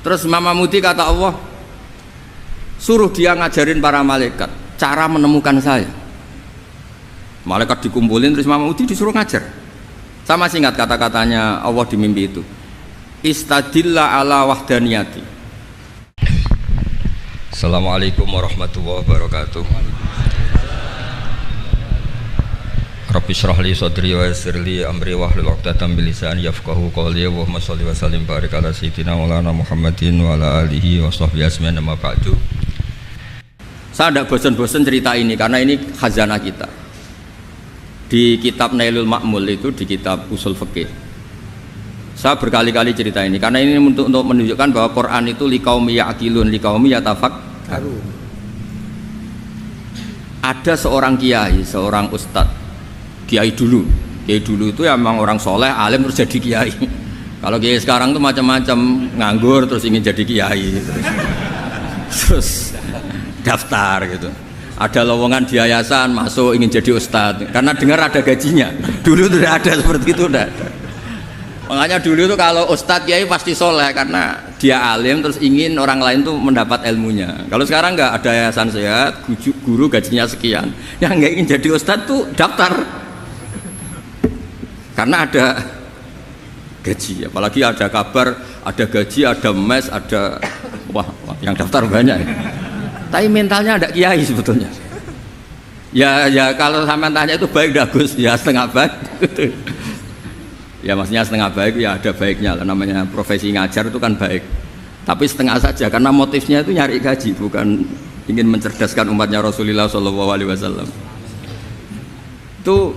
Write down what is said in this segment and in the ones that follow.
Terus Imam Amudi kata Allah, suruh dia ngajarin para malaikat cara menemukan saya. Malaikat dikumpulin, terus Imam Amudi disuruh ngajar. Sama singkat kata-katanya Allah di mimpi itu, istadilla ala wahdaniyati. Assalamualaikum warahmatullahi wabarakatuh. Rabbi shrah li sadri wa yassir li amri wahlul 'uqdatam min lisani yafqahu qawli. Allahumma shalli wa sallim barik ala sayyidina maulana Muhammadin wa ala alihi wa sahbihi ajmain, amma ba'du. Saya tidak bosan-bosan cerita ini karena ini khazanah kita. Di kitab Nailul Ma'mul itu, di kitab usul fikih, saya berkali-kali cerita ini karena ini untuk menunjukkan bahwa Quran itu liqaumi ya'qilun, liqaumi yatafakkarun. Ada seorang kiai, seorang ustadz, kiai dulu itu ya memang orang soleh, alim terus jadi kiai. Kalau kiai sekarang tuh macam-macam, nganggur terus ingin jadi kiai, terus daftar gitu. Ada lowongan di yayasan, masuk ingin jadi ustadz karena dengar ada gajinya. Dulu tuh tidak ada seperti itu, tidak ada. Makanya dulu tuh kalau ustadz kiai pasti soleh karena dia alim terus ingin orang lain tuh mendapat ilmunya. Kalau sekarang nggak ada yayasan sehat, guru gajinya sekian, yang nggak ingin jadi ustadz tuh daftar karena ada gaji. Apalagi ada kabar, ada gaji, ada mes, ada wah yang daftar banyak. Tapi mentalnya ada kiai sebetulnya. Ya kalau sama tanya itu baik dah Gus, ya setengah baik. Ya maksudnya setengah baik ya ada baiknya lah, namanya profesi ngajar itu kan baik. Tapi setengah saja karena motifnya itu nyari gaji, bukan ingin mencerdaskan umatnya Rasulullah SAW. Itu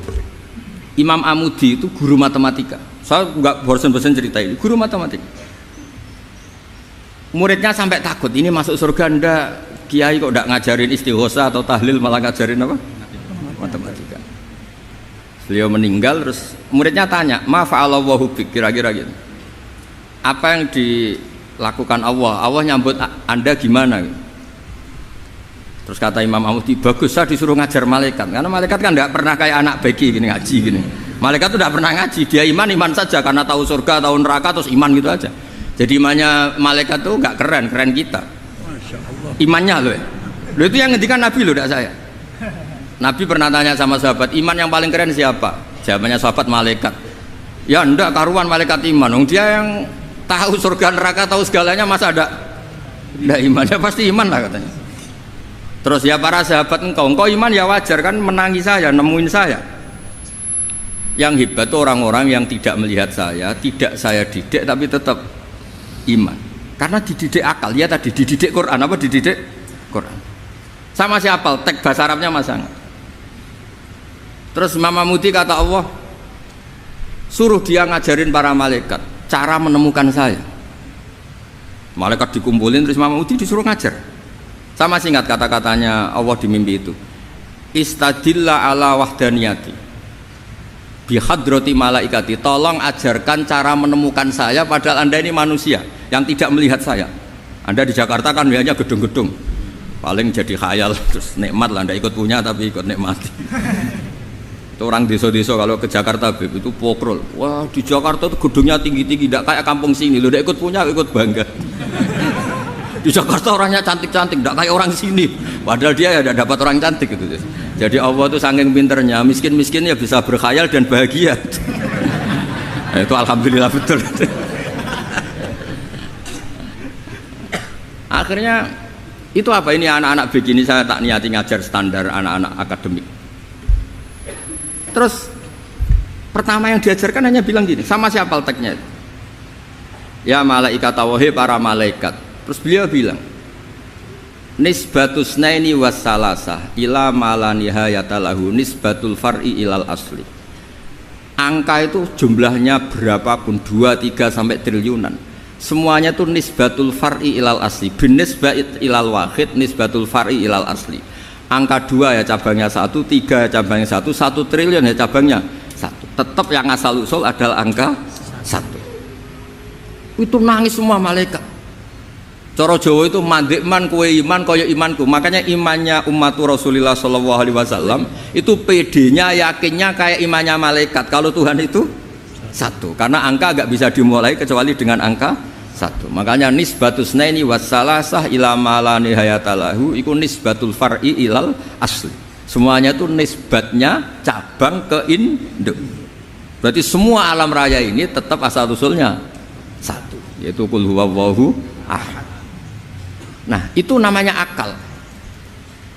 Imam Amudi itu guru matematika. Saya nggak bosan-bosan cerita ini, guru matematika. Muridnya sampai takut, ini masuk surga ndak? Kiai kok ndak ngajarin istighosa atau tahlil, malah ngajarin apa? Matematika. Beliau meninggal, terus muridnya tanya, ma fa'alallahu bik, kira-kira gitu. Apa yang dilakukan Allah? Allah nyambut Anda gimana? Terus kata Imam Amudi, bagus, saya disuruh ngajar malaikat. Karena malaikat kan tidak pernah kayak anak beki gini, ngaji gini. Malaikat itu tidak pernah ngaji, dia iman saja karena tahu surga, tahu neraka, terus iman gitu aja. Jadi imannya malaikat tuh nggak keren kita. Imannya loh, itu yang ngendikan Nabi loh, tidak saya. Nabi pernah tanya sama sahabat, iman yang paling keren siapa? Jawabannya sahabat, malaikat. Ya ndak karuan malaikat iman, dia yang tahu surga neraka, tahu segalanya, masa ada ndak imannya? Pasti iman lah katanya. Terus ya para sahabat, engkau iman ya wajar kan, menangi saya, nemuin saya. Yang hebat itu orang-orang yang tidak melihat saya, tidak saya didik tapi tetap iman. Karena dididik akal, ya tadi dididik Quran, apa dididik Quran. Sama siapa? Teks bahasa Arabnya masang. Terus Imam Amudi kata Allah, suruh dia ngajarin para malaikat cara menemukan saya. Malaikat dikumpulin, terus Imam Amudi disuruh ngajar. Sama singkat kata-katanya Allah di mimpi itu, istadilla ala wahdaniyati bihadrati malaikati, tolong ajarkan cara menemukan saya padahal Anda ini manusia yang tidak melihat saya. Anda di Jakarta kan hanya gedung-gedung, paling jadi khayal, terus nikmat lah, Anda ikut punya tapi ikut nikmati. Itu orang desa-desa kalau ke Jakarta itu pokrol, wah di Jakarta itu gedungnya tinggi-tinggi, tidak kayak kampung sini, lo ikut punya ikut bangga. Di Jakarta orangnya cantik-cantik, tidak kayak orang sini, padahal dia ya tidak dapat orang cantik gitu. Jadi Allah itu saking pinternya, miskin-miskin ya bisa berkhayal dan bahagia. Nah, itu alhamdulillah betul. Akhirnya itu apa, ini anak-anak begini saya tak niati ngajar standar anak-anak akademik. Terus pertama yang diajarkan hanya bilang gini, sama siapa teknya? Ya malaikat wahai para malaikat. Terus beliau bilang, nisbatus naini wassalasah ila mala nihayata lahu nisbatul far'i ilal asli. Angka itu jumlahnya berapapun, 2, 3 sampai triliunan, semuanya itu nisbatul far'i ilal asli. Bin nisbat ilal wahid nisbatul far'i ilal asli. Angka 2 ya cabangnya 1, 3 ya cabangnya 1, 1 triliun ya cabangnya 1. Tetap yang asal usul adalah angka 1. Itu nangis semua malaikat. Cara Jawa itu mandekman kue iman kaya imanku. Makanya imannya umat Rasulullah SAW itu PD-nya, yakinnya kayak imannya malaikat. Kalau Tuhan itu 1, karena angka agak bisa dimulai kecuali dengan angka satu. Makanya nisbatus naini wassalasah ila ma la nihayatalahu iku nisbatul far'i ilal asli. Semuanya itu nisbatnya cabang ke induk. Berarti semua alam raya ini tetap asal usulnya satu, yaitu qul huwallahu ahad. Nah, itu namanya akal.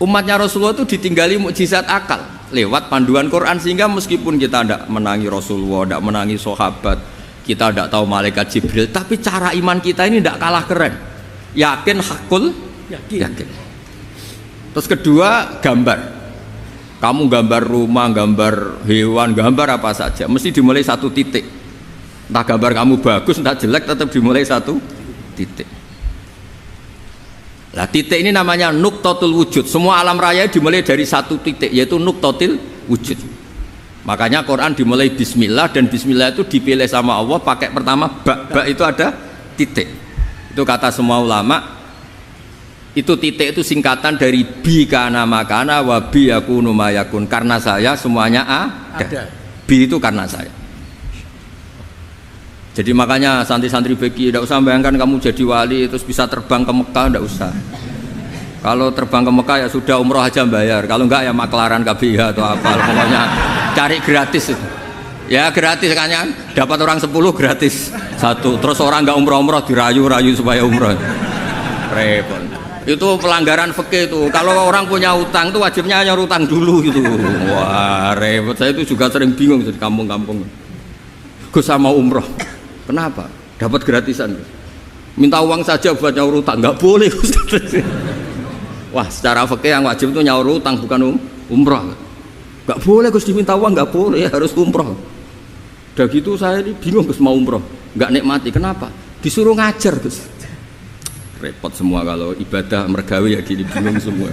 Umatnya Rasulullah itu ditinggali mukjizat akal lewat panduan Quran, sehingga meskipun kita tidak menangi Rasulullah, tidak menangi sahabat, kita tidak tahu malaikat Jibril, tapi cara iman kita ini tidak kalah keren. Yakin, hakul, yakin. Terus kedua, gambar. Kamu gambar rumah, gambar hewan, gambar apa saja, mesti dimulai satu titik. Entah gambar kamu bagus, entah jelek, tetap dimulai satu titik. Nah, titik ini namanya nuqtatul wujud. Semua alam raya dimulai dari satu titik, yaitu nuqtatil wujud. Makanya Quran dimulai bismillah, dan bismillah itu dipilih sama Allah pakai pertama ba itu ada titik. Itu kata semua ulama, itu titik itu singkatan dari bi kana makana wa bi yakunu ma yakun. Karena saya semuanya ada. Bi itu karena saya. Jadi makanya santri-santri beki tidak usah bayangkan kamu jadi wali terus bisa terbang ke Mekah, tidak usah. Kalau terbang ke Mekah ya sudah umroh aja bayar. Kalau enggak ya maklaran KBH atau apa. Pokoknya cari gratis. Ya gratis kan, dapat orang 10 gratis satu. Terus orang enggak umroh-umroh dirayu-rayu supaya umroh. Repot. Itu pelanggaran fikih itu. Kalau orang punya utang itu wajibnya nyaur utang dulu gitu. Wah repot. Saya itu juga sering bingung di kampung-kampung. Gus sama umroh. Kenapa? Dapat gratisan. Minta uang saja buat nyaur utang, nggak boleh. Wah, secara fikih yang wajib itu nyaur utang bukan umroh. Nggak boleh Gus diminta uang, nggak boleh, harus umroh. Udah gitu saya ini bingung Gus mau umroh, nggak nikmati. Kenapa? Disuruh ngajar Gus. Repot semua kalau ibadah mergawe ya gini, bingung semua.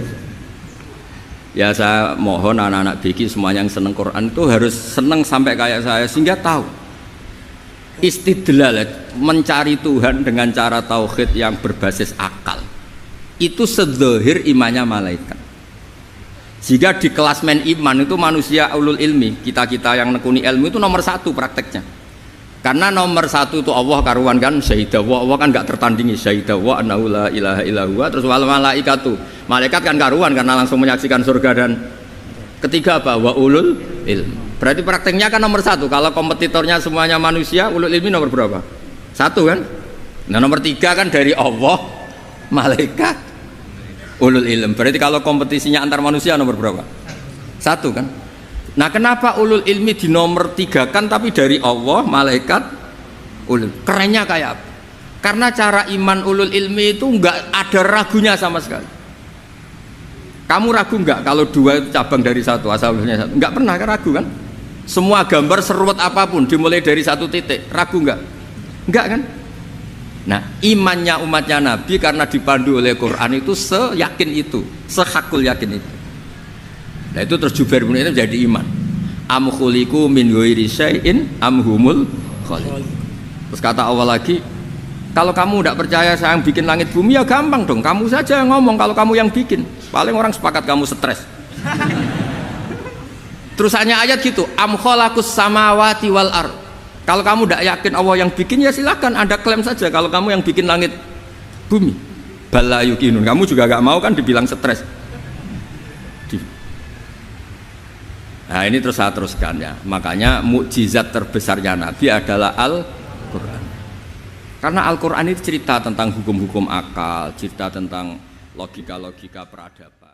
Ya saya mohon anak-anak BK semuanya yang seneng Quran itu harus seneng sampai kayak saya, sehingga tahu istidlal, mencari Tuhan dengan cara tauhid yang berbasis akal itu sedzahir imannya malaikat. Jika di klasmen iman itu manusia ulul ilmi, kita-kita yang nekuni ilmu itu nomor satu prakteknya. Karena nomor satu itu Allah karuan kan, syahidah wa, Allah kan gak tertandingi, syahidah wa annahu la ilaha illallah. Terus wal malaikatu, malaikat kan karuan karena langsung menyaksikan surga. Dan ketiga apa? Wa ulul ilmi. Berarti prakteknya kan nomor satu. Kalau kompetitornya semuanya manusia, ulul ilmi nomor berapa? Satu kan? Nah nomor tiga kan dari Allah, malaikat, ulul ilm. Berarti kalau kompetisinya antar manusia nomor berapa? Satu kan? Nah kenapa ulul ilmi di nomor tiga kan tapi dari Allah, malaikat, ulul? Kerennya kayak apa? Karena cara iman ulul ilmi itu enggak ada ragunya sama sekali. Kamu ragu enggak kalau dua itu cabang dari satu, asalnya satu? Enggak pernah kan ragu kan? Semua gambar seruat apapun dimulai dari satu titik, ragu enggak? Enggak kan? Nah imannya umatnya Nabi karena dipandu oleh Quran itu seyakin itu, sehakul yakin itu. Nah itu terus Jubair bin Mut'im jadi iman. Am khuliqu min ghairi syai'in am humul khaliq. Terus kata Allah lagi, kalau kamu tidak percaya saya yang bikin langit bumi ya gampang dong, kamu saja yang ngomong kalau kamu yang bikin. Paling orang sepakat kamu stres. Terusannya ayat gitu, am khalaqus samawati wal ard. Kalau kamu tidak yakin Allah yang bikin ya silakan Anda klaim saja kalau kamu yang bikin langit bumi. Bala yuqinun. Kamu juga gak mau kan dibilang stres. Nah ini terus saya teruskan ya. Makanya mukjizat terbesarnya Nabi adalah Al-Quran. Karena Al-Quran itu cerita tentang hukum-hukum akal, cerita tentang logika-logika peradaban.